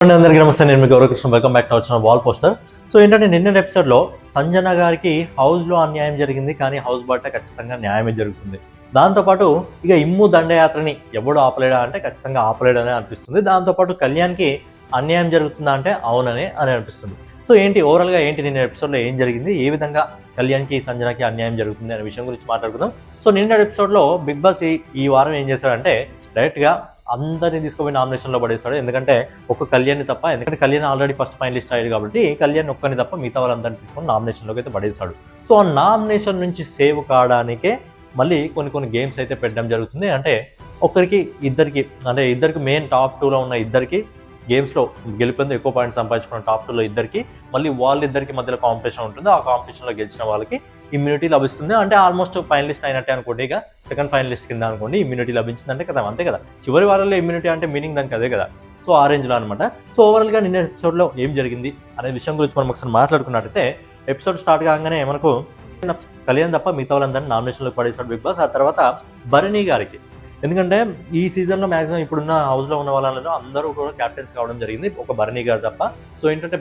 అందరికీ నమస్తే. నేను మీ గౌరవకృష్ణ. వెల్కమ్ బ్యాక్ టు వచ్చిన వాల్ పోస్టర్. సో ఏంటంటే నిన్న ఎపిసోడ్లో సంజన గారికి హౌస్లో అన్యాయం జరిగింది, కానీ హౌస్ బయట ఖచ్చితంగా న్యాయమే జరుగుతుంది. దాంతోపాటు ఇక ఇమ్ము దండయాత్రని ఎవడు ఆపలేడా అంటే ఖచ్చితంగా ఆపలేడనే అనిపిస్తుంది. దాంతోపాటు కళ్యాణ్కి అన్యాయం జరుగుతుందా అంటే అవుననే అని అనిపిస్తుంది. సో ఏంటి ఓవరాల్గా ఏంటి నిన్న ఎపిసోడ్లో ఏం జరిగింది, ఏ విధంగా కళ్యాణ్కి సంజనకి అన్యాయం జరుగుతుంది అనే విషయం గురించి మాట్లాడుకుందాం. సో నిన్న ఎపిసోడ్లో బిగ్ బాస్ ఈ వారం ఏం చేశాడంటే డైరెక్ట్గా అందరినీ తీసుకుపోయి నామినేషన్లో పడేస్తాడు. ఎందుకంటే ఒక కళ్యాణ్ని తప్ప, ఎందుకంటే కళ్యాణ్ ఆల్రెడీ ఫస్ట్ ఫైనలిస్ట్ అయ్యాడు కాబట్టి కళ్యాణ్ ఒక్కరిని తప్ప మిగతా వాళ్ళందరినీ తీసుకొని నామినేషన్లోకి అయితే పడేస్తాడు. సో ఆ నామినేషన్ నుంచి సేవ్ కావడానికే మళ్ళీ కొన్ని గేమ్స్ అయితే పెట్టడం జరుగుతుంది. అంటే ఇద్దరికి మెయిన్ టాప్ 2లో ఉన్న ఇద్దరికి గేమ్స్లో గెలిపేందుకు ఎక్కువ పాయింట్స్ సంపాదించుకున్న టాప్ 2లో ఇద్దరికి మళ్ళీ వాళ్ళిద్దరికి మధ్యలో కాంపిటీషన్ ఉంటుంది. ఆ కాంపిటీషన్లో గెలిచిన వాళ్ళకి ఇమ్యూనిటీ లభిస్తుంది. అంటే ఆల్మోస్ట్ ఫైనలిస్ట్ అయినట్టే అనుకోండి. ఇక సెకండ్ ఫైనలిస్ట్ కింద అనుకోండి. ఇమ్యూనిటీ లభించిందంటే కదా, అంతే కదా. చివరి వారంలో ఇమ్యూనిటీ అంటే మీనింగ్ దానికి అదే కదా. సో ఆ రేంజ్లో అనమాట. సో ఓవరాల్గా నిన్న ఎపిసోడ్లో ఏం జరిగింది అనే విషయం గురించి మనం ఒకసారి మాట్లాడుకున్నట్టయితే, ఎపిసోడ్ స్టార్ట్ కాగానే మనకు కళ్యాణ్ తప్ప మిగతా వాళ్ళందరినీ నామినేషన్లో పడేశాడు బిగ్ బాస్. ఆ తర్వాత భరణి గారికి, ఎందుకంటే ఈ సీజన్లో మ్యాక్సిమం ఇప్పుడున్న హౌస్లో ఉన్న వాళ్ళలో అందరూ కూడా క్యాప్టెన్స్ కావడం జరిగింది, ఒక భరణి గారు తప్ప. సో ఏంటంటే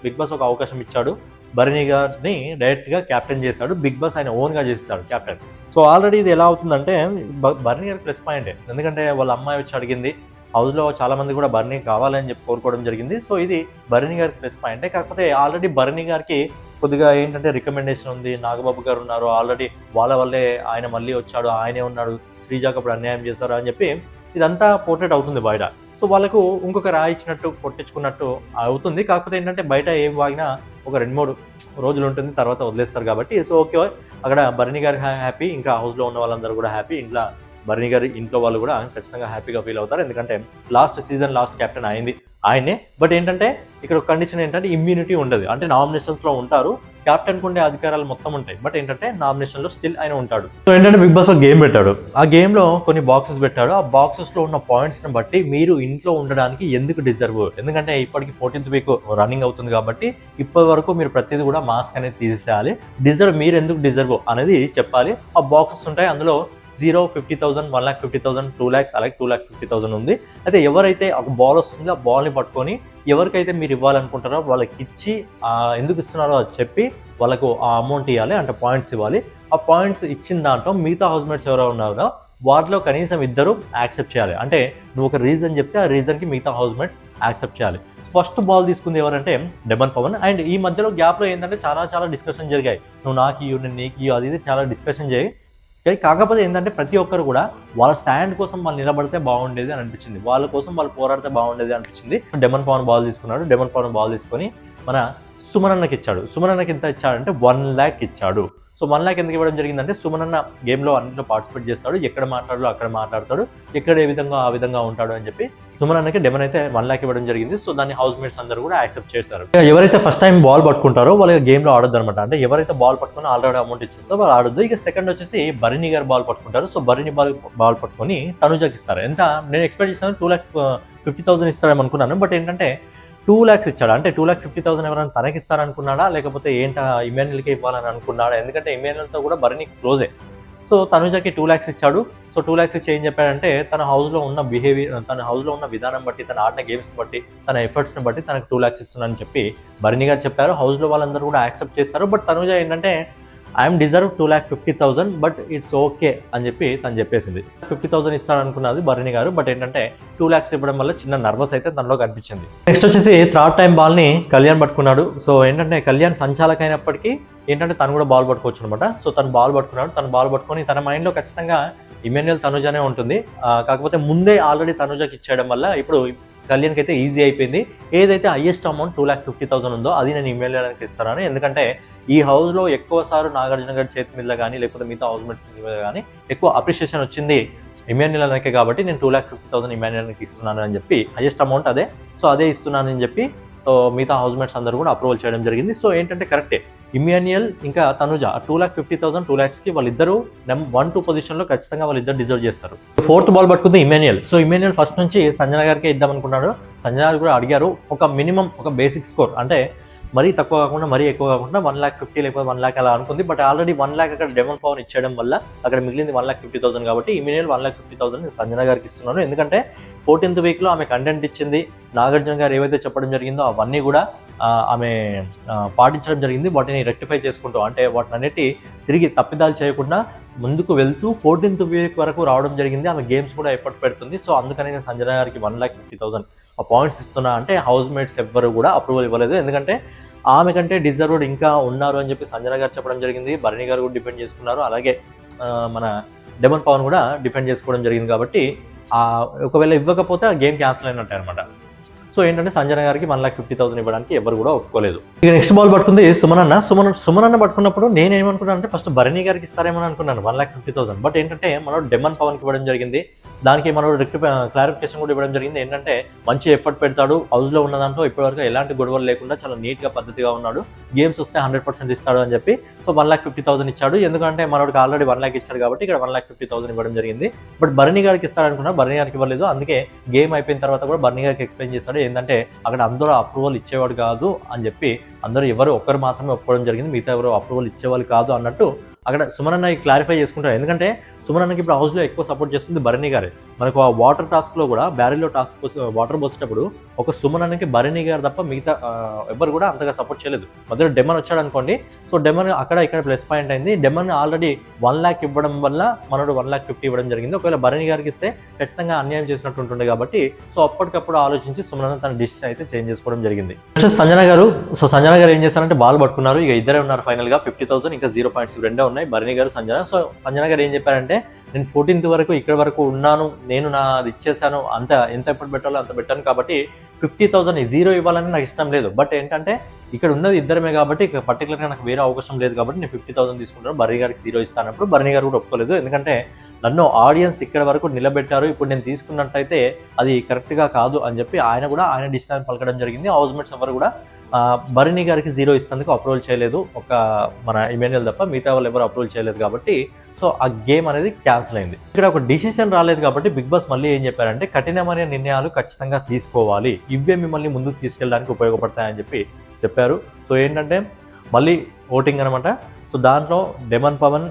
బిగ్ బాస్ ఒక అవకాశం ఇచ్చాడు, భరణి గారిని డైరెక్ట్గా క్యాప్టెన్ చేశాడు. బిగ్ బాస్ ఆయన ఓన్గా చేస్తాడు క్యాప్టెన్. సో ఆల్రెడీ ఇది ఎలా అవుతుందంటే భరణి గారి ప్లస్ పాయింటే, ఎందుకంటే వాళ్ళ అమ్మాయి వచ్చి అడిగింది. హౌస్లో చాలామంది కూడా భరణి కావాలని చెప్పి కోరుకోవడం జరిగింది. సో ఇది భరణి గారికి ప్లస్ పాయింటే. కాకపోతే ఆల్రెడీ భరణి గారికి కొద్దిగా ఏంటంటే రికమెండేషన్ ఉంది, నాగబాబు గారు ఉన్నారు ఆల్రెడీ, వాళ్ళ వల్లే ఆయన మళ్ళీ వచ్చాడు, ఆయనే ఉన్నాడు, శ్రీజాకు అప్పుడు అన్యాయం చేశారు అని చెప్పి ఇదంతా పోర్ట్రేట్ అవుతుంది బయట. సో వాళ్ళకు ఇంకొక రాయి ఇచ్చినట్టు కొట్టించుకున్నట్టు అవుతుంది. కాకపోతే ఏంటంటే బయట ఏం వాగినా ఒక 2-3 రోజులు ఉంటుంది, తర్వాత వదిలేస్తారు కాబట్టి. సో ఓకే, అక్కడ భరణి గారు హ్యాపీ, ఇంకా హౌస్లో ఉన్న వాళ్ళందరూ కూడా హ్యాపీ, ఇంట్లో భరణి గారి ఇంట్లో వాళ్ళు కూడా ఖచ్చితంగా హ్యాపీగా ఫీల్ అవుతారు. ఎందుకంటే లాస్ట్ క్యాప్టెన్ అయింది ఆయనే. బట్ ఏంటంటే ఇక్కడ ఒక కండిషన్ ఏంటంటే ఇమ్యూనిటీ ఉండదు. అంటే నామినేషన్స్లో ఉంటారు, క్యాప్టెన్కి ఉండే అధికారాలు మొత్తం ఉంటాయి, బట్ ఏంటంటే నామినేషన్లో స్టిల్ ఆయన ఉంటాడు. సో ఏంటంటే బిగ్ బాస్ ఒక గేమ్ పెట్టాడు. ఆ గేమ్లో కొన్ని బాక్సెస్ పెట్టాడు. ఆ బాక్సెస్లో ఉన్న పాయింట్స్ని బట్టి మీరు ఇంట్లో ఉండడానికి ఎందుకు డిజర్వ్, ఎందుకంటే ఇప్పటికి 14th వీక్ రన్నింగ్ అవుతుంది కాబట్టి ఇప్పటి వరకు మీరు ప్రతిదీ కూడా మాస్క్ అనేది తీసేయాలి. మీరు ఎందుకు డిజర్వ్ అనేది చెప్పాలి. ఆ బాక్సెస్ ఉంటాయి, అందులో 0, 50,000, 1,50,000, 2 lakhs, అలాగే 2,50,000 ఉంది. అయితే ఎవరైతే ఒక బాల్ వస్తుందో ఆ బాల్ని పట్టుకొని ఎవరికైతే మీరు ఇవ్వాలనుకుంటారో వాళ్ళకి ఇచ్చి ఎందుకు ఇస్తున్నారో అది చెప్పి వాళ్ళకు ఆ అమౌంట్ ఇవ్వాలి, అంటే పాయింట్స్ ఇవ్వాలి. ఆ పాయింట్స్ ఇచ్చిన దాంట్లో మిగతా హౌస్మేట్స్ ఎవరో ఉన్నారో వాటిలో కనీసం ఇద్దరు యాక్సెప్ట్ చేయాలి. అంటే నువ్వు ఒక రీజన్ చెప్తే ఆ రీజన్కి మిగతా హౌస్మేట్స్ యాక్సెప్ట్ చేయాలి. ఫస్ట్ బాల్ తీసుకుంది ఎవరంటే డెమన్ పవన్. అండ్ ఈ మధ్యలో గ్యాప్లో ఏంటంటే చాలా డిస్కషన్ జరిగాయి. నువ్వు నాకు ఇవ్వు, నేను నీకు ఇవ్వు, అది చాలా డిస్కషన్ చేయి. కాకపోతే ఏంటంటే ప్రతి ఒక్కరు కూడా వాళ్ళ స్టాండ్ కోసం వాళ్ళు నిలబడితే బాగుండేది అని అనిపించింది, వాళ్ళ కోసం వాళ్ళు పోరాడితే బాగుండేది అనిపించింది. డెమన్ పవన్ బాల్ తీసుకున్నాడు. డెమన్ పవన్ బాల్ తీసుకొని మన సుమనన్నకి ఇచ్చాడు. సుమనన్నకి ఎంత ఇచ్చాడంటే 1 lakh ఇచ్చాడు. సో 1 lakh ఎందుకు ఇవ్వడం జరిగిందంటే సుమనన్న గేమ్లో అన్నింటిలో పార్టిసిపేట్ చేస్తాడు, ఎక్కడ మాట్లాడాలో అక్కడ మాట్లాడతాడు, ఎక్కడ ఏ విధంగా ఆ విధంగా ఉంటాడు అని చెప్పి సుమనన్నకి డెమన్ అయితే 1 lakh ఇవ్వడం జరిగింది. సో దాన్ని హౌస్ మేట్స్ అందరూ కూడా యాక్సెప్ట్ చేశారు. ఎవరైతే ఫస్ట్ టైం బాల్ పట్టుకుంటారో వాళ్ళ గేమ్లో ఆడొద్దు అనమాట. అంటే ఎవరైతే బాల్ పట్టుకుని ఆల్రెడీ అమౌంట్ ఇచ్చేస్తారో వాళ్ళు ఆడొద్దు. ఇక సెకండ్ వచ్చేసి భరణి గారు బాల్ పట్టుకుంటారు. సో భరణి బాల్ పట్టుకొని తనుజకి ఇస్తారు. ఎంత నేను ఎక్స్పెక్ట్ చేస్తాను 2,50,000 ఇస్తాడేమో అనుకున్నాను. బట్ ఏంటంటే 2 lakhs ఇచ్చాడు. అంటే 2,50,000 ఎవరైనా తనకి ఇస్తారనుకున్నాడా, లేకపోతే ఇమాన్యుయల్కే ఇవ్వాలని అనుకున్నాడా? ఎందుకంటే ఇమాన్యుయల్తో కూడా భరణి క్లోజే. సో తనుజకి 2 lakhs ఇచ్చాడు. సో 2 lakhs ఇచ్చి ఏం చెప్పాడంటే తన హౌస్లో ఉన్న విధానం బట్టి, తన ఆడిన గేమ్స్ బట్టి, తన ఎఫర్ట్స్ని బట్టి తనకు 2 lakhs ఇస్తున్నానని చెప్పి భరణి గారు చెప్పారు. హౌస్లో వాళ్ళందరూ కూడా యాక్సెప్ట్ చేస్తారు. బట్ తనుజ ఏంటంటే I'm deserve 2,50,000, but it's okay అని చెప్పి తను చెప్పేసింది. 50,000 ఇస్తాడనుకున్నది భరణి గారు, బట్ ఏంటంటే 2 lakhs ఇవ్వడం వల్ల చిన్న నర్వస్ అయితే తనలో కనిపించింది. నెక్స్ట్ వచ్చేసి థర్డ్ టైం బాల్ని కళ్యాణ్ పట్టుకున్నాడు. సో ఏంటంటే కళ్యాణ్ సంచాలక అయినప్పటికీ ఏంటంటే తను కూడా బాల్ పట్టుకోవచ్చు అనమాట. సో తను బాల్ పట్టుకున్నాడు. తను బాల్ పట్టుకొని తన మైండ్లో ఖచ్చితంగా ఇమాన్యుయల్ తనుజానే ఉంటుంది. కాకపోతే ముందే ఆల్రెడీ తనుజకి ఇచ్చేయడం వల్ల ఇప్పుడు కళ్యాణ్కి అయితే ఈజీ అయిపోయింది. ఏదైతే హైయెస్ట్ అమౌంట్ 2,50,000 ఉందో అది నేను ఇమాన్యుయల్కి ఇస్తానని. ఎందుకంటే ఈ హౌస్లో ఎక్కువ సార్లు నాగార్జున గారి చేతి మీద కానీ లేకపోతే మిగతా హౌస్మేట్స్ మీద కానీ ఎక్కువ అప్రిషియేషన్ వచ్చింది ఇమాన్యుయల్కే, కాబట్టి నేను 2,50,000 ఇమాన్యుయల్కి ఇస్తున్నాను అని చెప్పి, హైయెస్ట్ అమౌంట్ అదే, సో అదే ఇస్తున్నానని చెప్పి సో మిగతా హౌస్మేట్స్ అందరూ కూడా అప్రూవల్ చేయడం జరిగింది. సో ఏంటంటే కరెక్టే, ఇమాన్యుయల్ ఇంకా తనుజ 2,50,000, 2 lakhsకి వాళ్ళిద్దరూ 1-2 పొజిషన్లో ఖచ్చితంగా వాళ్ళిద్దరు డిజర్వ్ చేస్తారు. 4th బాల్ పట్టుకుంది ఇమాన్యుయల్. సో ఇమాన్యుయల్ ఫస్ట్ నుంచి సంజన గారికే ఇద్దాం అనుకున్నాడు. సంజన గారు కూడా అడిగారు ఒక మినిమం, ఒక బేసిక్ స్కోర్, అంటే మరీ తక్కువ కాకుండా మరీ ఎక్కువ కాకుండా 1,50,000 లేకపోతే 1,00,000 అలా అనుకుంది. బట్ ఆల్రెడీ 1,00,000 అక్కడ డెమన్ పవన్ ఇచ్చేయడం వల్ల అక్కడ మిగిలింది 1,50,000 కాబట్టి ఇమీడియట్ 1,50,000 నేను సంజన గారికి ఇస్తున్నాను. ఎందుకంటే 14th వీక్లో ఆమె కంటెంట్ ఇచ్చింది, నాగార్జున గారు ఏవైతే చెప్పడం జరిగిందో అవన్నీ కూడా ఆమె పాటించడం జరిగింది. వాటిని రెక్టిఫై చేసుకుంటూ అంటే వాటిని అన్నిటి తిరిగి తప్పిదాలు చేయకుండా ముందుకు వెళ్తూ 14th వీక్ వరకు రావడం జరిగింది. ఆమె గేమ్స్ కూడా ఎఫర్ట్ పెడుతుంది. సో అందుకని నేను సంజన గారికి 1,50,000 పాయింట్స్ ఇస్తున్నా అంటే హౌస్ మేట్స్ ఎవ్వరు కూడా అప్రూవల్ ఇవ్వలేదు. ఎందుకంటే ఆమె కంటే డిజర్వ్డ్ ఇంకా ఉన్నారు అని చెప్పి సంజన గారు చెప్పడం జరిగింది. భరణి గారు కూడా డిఫెండ్ చేసుకున్నారు. అలాగే మన డెమన్ పవన్ కూడా డిఫెండ్ చేసుకోవడం జరిగింది. కాబట్టి ఒకవేళ ఇవ్వకపోతే ఆ గేమ్ క్యాన్సిల్ అయినట్టే అనమాట. సో ఏంటంటే సంజన గారికి 1,50,000 ఇవ్వడానికి ఎవరు కూడా ఒప్పుకోలేదు. ఇక నెక్స్ట్ బాల్ పట్టుకుంది సుమనన్న పట్టుకున్నప్పుడు నేను ఏమనుకున్నాను అంటే ఫస్ట్ భరణి గారికి ఇస్తారేమో అనుకున్నాను 1,50,000. బట్ ఏంటంటే మనోడు డెమన్ పవన్కి ఇవ్వడం జరిగింది. దానికి మనోడు క్లారిఫికేషన్ కూడా ఇవ్వడం జరిగింది. ఏంటంటే మంచి ఎఫర్ట్ పెడతాడు, హౌస్లో ఉన్న దాంట్లో ఇప్పటివరకు ఎలాంటి గొడవలు లేకుండా చాలా నీట్గా పద్ధతిగా ఉన్నాడు, గేమ్స్ వస్తే 100% ఇస్తాడు అని చెప్పి సో 1,50,000 ఇచ్చాడు. ఎందుకంటే మనోడికి ఆల్రెడీ 1,00,000 ఇచ్చాడు కాబట్టి ఇక్కడ 1,50,000 ఇవ్వడం జరిగింది. బట్ భరణి గారికి ఇస్తాడనుకున్నా, భరణి గారికి ఇవ్వలేదు. అందుకే గేమ్ అయిపోయిన తర్వాత కూడా భరణి గారికి ఎక్స్ప్లెయిన్ చేస్తాడు ఏంటంటే అక్కడ అందరూ అప్రూవల్ ఇచ్చేవాడు కాదు అని చెప్పి, అందరూ ఎవరు ఒక్కరు మాత్రమే ఒప్పుకోవడం జరిగింది, మిగతా ఎవరు అప్రూవల్ ఇచ్చేవాళ్ళు కాదు అన్నట్టు అక్కడ సుమనన్న క్లారిఫై చేసుకుంటారు. ఎందుకంటే సుమనన్నకి ఇప్పుడు హౌస్లో ఎక్కువ సపోర్ట్ చేస్తుంది భరణి గారే. మనకు ఆ వాటర్ టాస్క్లో కూడా బ్యారెల్లో వాటర్ పోసేటప్పుడు ఒక సుమనన్నకి భరణి గారు తప్ప మిగతా ఎవరు కూడా అంతగా సపోర్ట్ చేయలేదు. మధ్యలో డెమన్ వచ్చాడు అనుకోండి, సో డెమన్ అక్కడ ఇక్కడ ప్లస్ పాయింట్ అయింది. డెమన్ ఆల్రెడీ 1,00,000 ఇవ్వడం వల్ల మనోడు 1,50,000 ఇవ్వడం జరిగింది. ఒకవేళ భరణి గారికి ఇస్తే ఖచ్చితంగా అన్యాయం చేసినట్టు ఉంటుంది కాబట్టి సో అప్పటికప్పుడు ఆలోచించి సుమనన్న తన డిసిషన్ అయితే చేంజ్ చేసుకోవడం జరిగింది. సంజన గారు ఏం చేస్తారంటే బాల్ పట్టుకున్నారు. ఇక ఇద్దరే ఉన్నారు ఫైనల్గా 50,000 ఇంకా 0 పాయింట్స్ రెండే ఉన్నాయి, భరణి గారు సంజన. సో సంజన గారు ఏం చెప్పారంటే నేను 14th వరకు ఇక్కడ వరకు ఉన్నాను, నేను నాది ఇచ్చేసాను, ఎంత ఎఫర్ట్ పెట్టాలో అంత పెట్టాను కాబట్టి 50,000 0 ఇవ్వాలని నాకు ఇష్టం లేదు. బట్ ఏంటంటే ఇక్కడ ఉన్నది ఇద్దరమే కాబట్టి ఇక పర్టికులర్గా నాకు వేరే అవకాశం లేదు కాబట్టి నేను 50,000 తీసుకుంటాను, భరణి గారికి 0 ఇస్తానప్పుడు భరణి గారు కూడా ఒప్పుకోలేదు. ఎందుకంటే నన్ను ఆడియన్స్ ఇక్కడ వరకు నిలబెట్టారు, ఇప్పుడు నేను తీసుకున్నట్టయితే అది కరెక్ట్గా కాదు అని చెప్పి ఆయన కూడా ఆయన డిసిషన్ పలకడం జరిగింది. హౌస్మేట్స్ ఎవరు కూడా భరణి గారికి 0 ఇస్తేందుకు అప్రూవల్ చేయలేదు, ఒక మన ఇమాన్యుయల్ తప్ప మిగతా వాళ్ళు ఎవరు అప్రూవల్ చేయలేదు కాబట్టి సో ఆ గేమ్ అనేది క్యాన్సిల్ అయింది. ఇక్కడ ఒక డిసిషన్ రాలేదు కాబట్టి బిగ్ బాస్ మళ్ళీ ఏం చెప్పారంటే కఠినమైన నిర్ణయాలు ఖచ్చితంగా తీసుకోవాలి, ఇవే మిమ్మల్ని ముందుకు తీసుకెళ్ళడానికి ఉపయోగపడతాయని చెప్పారు. సో ఏంటంటే మళ్ళీ ఓటింగ్ అనమాట. సో దాంట్లో డెమన్ పవన్,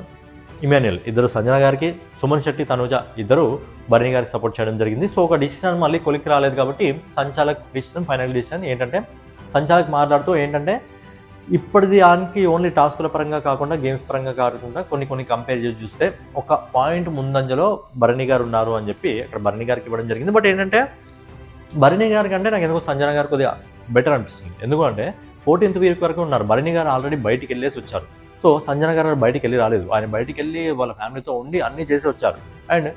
ఇమాన్యుయల్ ఇద్దరు సంజన గారికి, సుమన్ శెట్టి, తనుజ ఇద్దరు భరణి గారికి సపోర్ట్ చేయడం జరిగింది. సో ఒక డిసిషన్ మళ్ళీ కొలిక్కి రాలేదు కాబట్టి సంచాలక్ డిసిషన్, ఫైనల్ డిసిషన్ ఏంటంటే సంచాలక్ మాట్లాడుతూ ఏంటంటే ఇప్పటిది దానికి ఓన్లీ టాస్కుల పరంగా కాకుండా గేమ్స్ పరంగా కాకుండా కొన్ని కంపేర్ చేసి చూస్తే ఒక పాయింట్ ముందంజలో భరణి గారు ఉన్నారు అని చెప్పి అక్కడ భరణి గారికి ఇవ్వడం జరిగింది. బట్ ఏంటంటే భరణి గారికి అంటే నాకు ఎందుకో సంజన గారు కొద్దిగా బెటర్ అనిపిస్తుంది. ఎందుకంటే 14th వీక్ వరకు ఉన్నారు, భరణి గారు ఆల్రెడీ బయటికి వెళ్ళేసి వచ్చారు. సో సంజన గారు బయటికి వెళ్ళి రాలేదు, ఆయన బయటికి వెళ్ళి వాళ్ళ ఫ్యామిలీతో ఉండి అన్నీ చేసి వచ్చారు. అండ్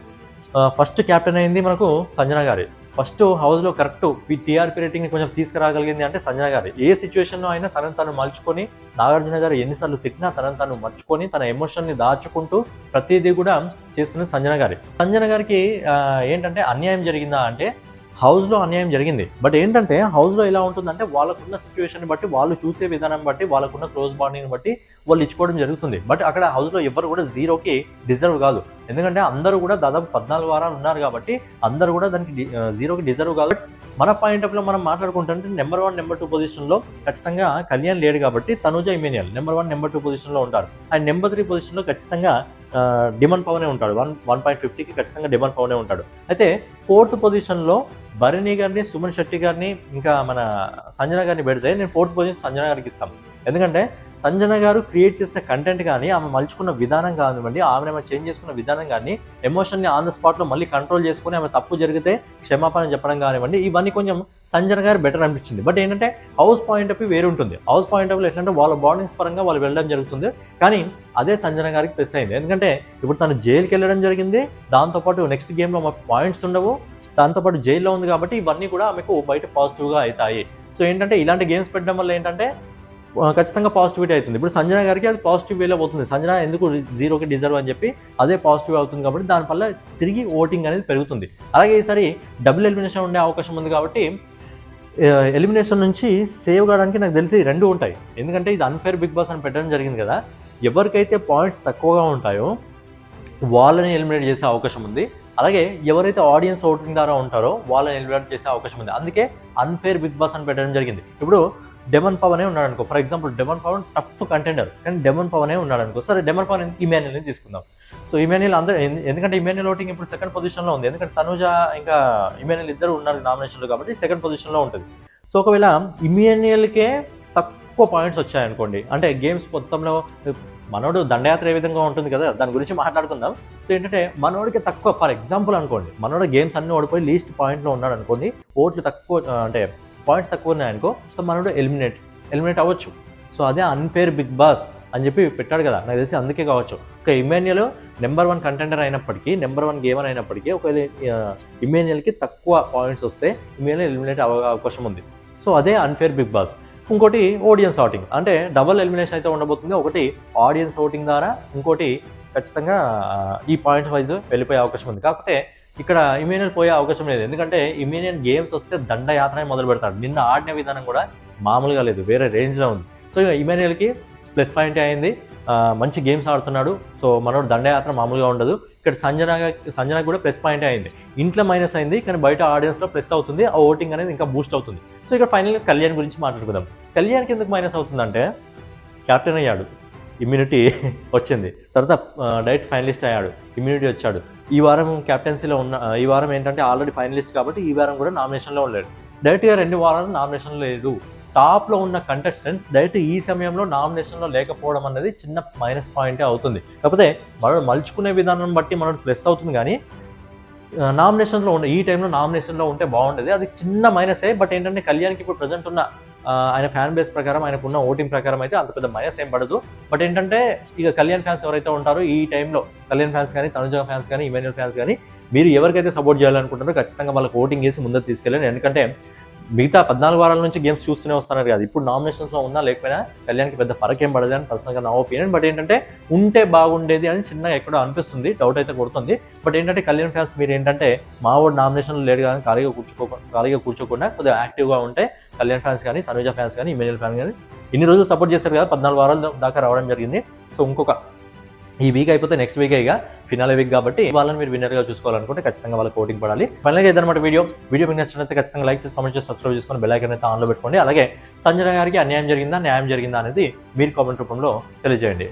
ఫస్ట్ క్యాప్టెన్ అయింది మనకు సంజన గారే. ఫస్ట్ హౌస్లో కరెక్ట్ టీఆర్పీ రేటింగ్ని కొంచెం తీసుకురాగలిగింది అంటే సంజన గారు. ఏ సిచ్యువేషన్లో అయినా తనను మలుచుకొని, నాగార్జున గారు ఎన్నిసార్లు తిట్టినా తనను మర్చుకొని తన ఎమోషన్ని దాచుకుంటూ ప్రతిదీ కూడా చేస్తున్నది సంజన గారి. సంజన గారికి ఏంటంటే అన్యాయం జరిగిందా అంటే హౌస్లో అన్యాయం జరిగింది. బట్ ఏంటంటే హౌస్లో ఎలా ఉంటుందంటే వాళ్ళకున్న సిచ్యువేషన్ బట్టి, వాళ్ళు చూసే విధానం బట్టి, వాళ్ళకున్న క్లోజ్ బాండింగ్ని బట్టి వాళ్ళు ఇచ్చుకోవడం జరుగుతుంది. బట్ అక్కడ హౌస్లో ఎవరు కూడా 0కి డిజర్వ్ కాదు. ఎందుకంటే అందరూ కూడా దాదాపు 14 వారాలు ఉన్నారు కాబట్టి అందరూ కూడా దానికి 0కి డిజర్వ్ కాదు. మన పాయింట్ ఆఫ్ లో మనం మాట్లాడుకుంటుంటే నెంబర్ 1, నెంబర్ 2 పొజిషన్లో ఖచ్చితంగా కళ్యాణ్ లేడు కాబట్టి తనుజ, ఇమాన్యుయల్ నెంబర్ 1, నెంబర్ 2 పొజిషన్లో ఉంటారు. అండ్ నెంబర్ 3 పొజిషన్లో ఖచ్చితంగా డెమన్ పవనే ఉంటాడు. 1.50కి ఖచ్చితంగా డెమన్ పవనే ఉంటాడు. అయితే 4th పొజిషన్లో భరణి గారిని, సుమన్ శెట్టి గారిని, ఇంకా మన సంజన గారిని పెడితే నేను 4th పొజిషన్ సంజన గారికి ఇస్తాను. ఎందుకంటే సంజన గారు క్రియేట్ చేసిన కంటెంట్ కానీ, ఆమె మలుచుకున్న విధానం కానివ్వండి, ఆమె చేంజ్ చేసుకున్న విధానం కానీ, ఎమోషన్ని ఆన్ ద స్పాట్లో మళ్ళీ కంట్రోల్ చేసుకుని ఆమె తప్పు జరిగితే క్షమాపణ చెప్పడం కానివ్వండి, ఇవన్నీ కొంచెం సంజన గారు బెటర్ అనిపించింది. బట్ ఏంటంటే హౌస్ పాయింట్ ఆఫ్ వ్యూ వేరు ఉంటుంది. హౌస్ పాయింట్ ఆఫ్ వ్యూ ఎట్లంటే వాళ్ళ బాండింగ్స్ పరంగా వాళ్ళు వెళ్ళడం జరుగుతుంది. కానీ అదే సంజన గారికి ప్లస్ అయింది. ఎందుకంటే ఇప్పుడు తను జైలుకి వెళ్ళడం జరిగింది, దాంతోపాటు నెక్స్ట్ గేమ్లో మాకు పాయింట్స్ ఉండవు, దాంతోపాటు జైల్లో ఉంది కాబట్టి ఇవన్నీ కూడా ఆమెకు బయట పాజిటివ్గా అవుతాయి. సో ఏంటంటే ఇలాంటి గేమ్స్ పెట్టడం వల్ల ఏంటంటే ఖచ్చితంగా పాజిటివిటీ అవుతుంది. ఇప్పుడు సంజన గారికి అది పాజిటివ్ వేలో పోతుంది. సంజన ఎందుకు 0కి డిజర్వ్ అని చెప్పి అదే పాజిటివ్ అవుతుంది కాబట్టి దానివల్ల తిరిగి ఓటింగ్ అనేది పెరుగుతుంది. అలాగే ఈసారి డబుల్ ఎలిమినేషన్ ఉండే అవకాశం ఉంది కాబట్టి ఎలిమినేషన్ నుంచి సేవ్ కావడానికి నాకు తెలిసి 2 ఉంటాయి. ఎందుకంటే ఇది అన్ఫేర్ బిగ్ బాస్ అని పెట్టడం జరిగింది కదా, ఎవరికైతే పాయింట్స్ తక్కువగా ఉంటాయో వాళ్ళని ఎలిమినేట్ చేసే అవకాశం ఉంది. అలాగే ఎవరైతే ఆడియన్స్ ఓటింగ్ ద్వారా ఉంటారో వాళ్ళని ఎలిమినేట్ చేసే అవకాశం ఉంది. అందుకే అన్ఫేర్ బిగ్ బాస్ అని పెట్టడం జరిగింది. ఇప్పుడు డెమన్ పవనే ఉన్నాడు అనుకో, ఫర్ ఎగ్జాంపుల్ డెమన్ పవన్ టఫ్ కంటెండర్, కానీ డెమన్ పవనే ఉన్నాడు అనుకో, సరే డెమన్ పవన్ ఇమాన్యుల్ని తీసుకుందాం. సో ఇమాన్యుల్ అందరూ ఎందుకంటే ఇమాన్యుల్ ఓటింగ్ ఇప్పుడు సెకండ్ పొజిషన్లో ఉంది, ఎందుకంటే తనుజ ఇంకా ఇమాన్యుల్ ఇద్దరు ఉన్నారు నామినేషన్లో కాబట్టి సెకండ్ పొజిషన్లో ఉంటుంది. సో ఒకవేళ ఇమాన్యుల్కే తక్కువ పాయింట్స్ వచ్చాయనుకోండి, అంటే గేమ్స్ మొత్తంలో మనోడు దండయాత్ర ఏ విధంగా ఉంటుంది కదా, దాని గురించి మాట్లాడుకుందాం. సో ఏంటంటే మనోడికి తక్కువ, ఫర్ ఎగ్జాంపుల్ అనుకోండి, మనోడు గేమ్స్ అన్ని ఓడిపోయి లీస్ట్ పాయింట్లో ఉన్నాడు అనుకోండి, ఓట్లు తక్కువ అంటే పాయింట్స్ తక్కువ ఉన్నాయనుకో, సో మనోడు ఎలిమినేట్ అవ్వచ్చు. సో అదే అన్ఫేర్ బిగ్ బాస్ అని చెప్పి పెట్టాడు కదా, నాకు తెలిసి అందుకే కావచ్చు. ఒక ఇమాన్యుల్ నెంబర్ 1 కంటెండర్ అయినప్పటికీ, నెంబర్ 1 గేమర్ అయినప్పటికీ, ఒకవేళ ఇమాన్యుల్కి తక్కువ పాయింట్స్ వస్తే ఇమాన్యుల్ ఎలిమినేట్ అవ్వే అవకాశం ఉంది. సో అదే అన్ఫేర్ బిగ్ బాస్. ఇంకోటి ఆడియన్స్ ఓటింగ్, అంటే డబుల్ ఎలిమినేషన్ అయితే ఉండబోతుంది. ఒకటి ఆడియన్స్ ఓటింగ్ ద్వారా, ఇంకోటి ఖచ్చితంగా ఈ పాయింట్స్ వైజ్ వెళ్ళిపోయే అవకాశం ఉంది. కాకపోతే ఇక్కడ ఇమాన్యుల్ పోయే అవకాశం లేదు, ఎందుకంటే ఇమాన్యుల్ గేమ్స్ వస్తే దండయాత్ర మొదలు పెడతాడు. నిన్న ఆడిన విధానం కూడా మామూలుగా లేదు, వేరే రేంజ్లో ఉంది. సో ఇమాన్యుల్కి ప్లస్ పాయింట్ అయింది, మంచి గేమ్స్ ఆడుతున్నాడు. సో మనోడు దండయాత్ర మామూలుగా ఉండదు. ఇక్కడ సంజన కూడా ప్లస్ పాయింట్ అయింది, ఇంట్లో మైనస్ అయింది, కానీ బయట ఆడియన్స్లో ప్లస్ అవుతుంది. ఆ ఓటింగ్ అనేది ఇంకా బూస్ట్ అవుతుంది. సో ఇక్కడ ఫైనల్గా కళ్యాణ్ గురించి మాట్లాడుకుందాం. కళ్యాణ్కి ఎందుకు మైనస్ అవుతుందంటే క్యాప్టెన్ అయ్యాడు, ఇమ్యూనిటీ వచ్చింది, తర్వాత డైరెక్ట్ ఫైనలిస్ట్ అయ్యాడు, ఇమ్యూనిటీ వచ్చాడు. ఈ వారం క్యాప్టెన్సీలో ఈ వారం ఏంటంటే ఆల్రెడీ ఫైనలిస్ట్ కాబట్టి ఈ వారం కూడా నామినేషన్లో ఉండలేడు. డైరెక్ట్గా 2 వారాలు నామినేషన్ లేదు. టాప్లో ఉన్న కంటెస్టెంట్ డైరెక్ట్ ఈ సమయంలో నామినేషన్లో లేకపోవడం అనేది చిన్న మైనస్ పాయింటే అవుతుంది. కాకపోతే మనోడు మలుచుకునే విధానం బట్టి మనోడు ప్లస్ అవుతుంది, కానీ నామినేషన్లో ఉండే ఈ టైంలో నామినేషన్లో ఉంటే బాగుండేది. అది చిన్న మైనసే. బట్ ఏంటంటే కళ్యాణ్కి ఇప్పుడు ప్రజెంట్ ఉన్న ఆయన ఫ్యాన్ బేస్ ప్రకారం, ఆయనకున్న ఓటింగ్ ప్రకారం అయితే అంత పెద్ద మైనస్ ఏం పడదు. బట్ ఏంటంటే ఇక కళ్యాణ్ ఫ్యాన్స్ ఎవరైతే ఉంటారో ఈ టైంలో, కళ్యాణ్ ఫ్యాన్స్ కానీ, తనుజ ఫ్యాన్స్ కానీ, ఇమాన్యుల్ ఫ్యాన్స్ కానీ, మీరు ఎవరికైతే సపోర్ట్ చేయాలనుకుంటారో ఖచ్చితంగా వాళ్ళకి ఓటింగ్ చేసి ముందుకు తీసుకెళ్ళండి. ఎందుకంటే మిగతా 14 వారాల నుంచి గేమ్స్ చూస్తూనే వస్తున్నారు కదా, ఇప్పుడు నామినేషన్స్లో ఉన్నా లేకపోయినా కళ్యాణ్కి పెద్ద ఫరక్ ఏం పడదు అని పర్సనల్గా నా ఒపీనియన్. బట్ ఏంటంటే ఉంటే బాగుండేది అని చిన్నగా ఎక్కడో అనిపిస్తుంది, డౌట్ అయితే కొడుతుంది. బట్ ఏంటంటే కళ్యాణ్ ఫ్యాన్స్ మీరు ఏంటంటే మా వాడు నామినేషన్లో లేడు కానీ ఖాళీగా కూర్చోకుండా కొద్దిగా యాక్టివ్గా ఉంటే కళ్యాణ్ ఫ్యాన్స్ కానీ, తనుజ ఫ్యాన్స్ కానీ, ఇమాన్యుల్ ఫ్యాన్స్ కానీ ఇన్ని రోజులు సపోర్ట్ చేశారు కదా, 14 వారాల దాకా రావడం జరిగింది. సో ఇంకొక ఈ వీక్ అయిపోతే నెక్స్ట్ వీక్ ఇక ఫినాలే వీక్ కాబట్టి వాళ్ళని మీరు విన్నర్గా చూసుకోవాలనుకుంటే ఖచ్చితంగా వాళ్ళకి ఓటింగ్ పడాలి. ఫైనల్గా ఏదన్నమాట వీడియో మీకు నచ్చినట్లయితే ఖచ్చితంగా లైక్ చేసి, కామెంట్ చేసి, సబ్స్క్రైబ్ చేసుకొని బెల్ ఐకాన్ అయితే ఆన్లో పెట్టుకోండి. అలాగే సంజన గారికి అన్యాయం జరిగిందా, న్యాయం జరిగిందా అనేది మీరు కామెంట్ రూపంలో తెలియజేయండి.